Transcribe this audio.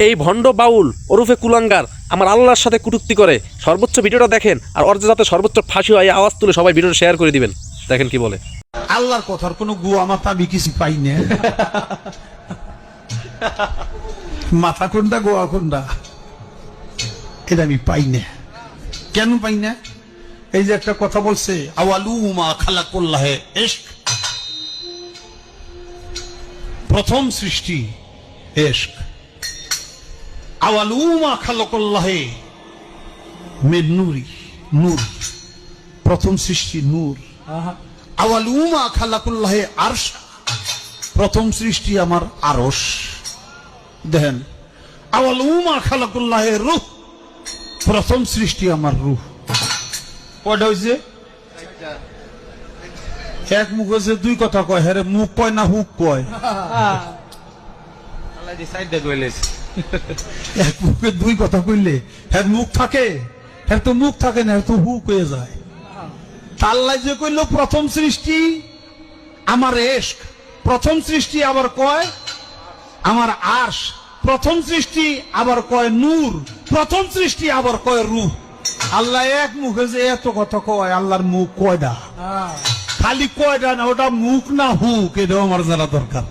এই ভণ্ড বাউল ওরফে কুলাঙ্গার আমার আল্লাহর সাথে কটূক্তি করে। সর্বোচ্চ ভিডিওটা দেখেন, আর ওর যাতে সর্বোচ্চ ফাঁসি হয় আওয়াজ তুলে সবাই ভিডিওটা শেয়ার করে দিবেন। দেখেন কি বলে। আল্লাহর কথার কোনো গুয়া মাথা আমি কিছু পাই না। মাথা কোনটা গোয়া কোনটা এটা আমি পাই না। কেন পাই না? এই যে একটা কথা বলছে, আওয়ালু মা খালাকুল্লাহে ইশক, প্রথম সৃষ্টি ইশক। আওয়ালু মা খালাকুল্লাহে মিন নূরি, নূর, প্রথম সৃষ্টি নূর। আওয়ালু মা খালাকুল্লাহে আরশ, প্রথম সৃষ্টি আমার আরশ। দেখেন, আওয়ালু মা খালাকুল্লাহে রূহ, প্রথম সৃষ্টি আমার রূহ। কয়টা হয়েছে? এক মুখ হয়েছে, দুই কথা কয়। হ্যাঁ, মুখ কয় না হুক কয়? এক মুখে দুই কথা কইলে হ্যাঁ মুখ থাকে? হ্যাঁ তো মুখ থাকে না, তো হুক হয়ে যায়। আল্লাহ যে কইল প্রথম সৃষ্টি আমার ইশক, প্রথম সৃষ্টি আবার কয় আমার আরশ, প্রথম সৃষ্টি আবার কয় নূর, প্রথম সৃষ্টি আবার কয় রূহ। আল্লাহ এক মুখে যে এত কথা কয়, আল্লাহর মুখ কয়টা? খালি কয়টা না, ওটা মুখ না হুক, এটাও আমার জানা দরকার।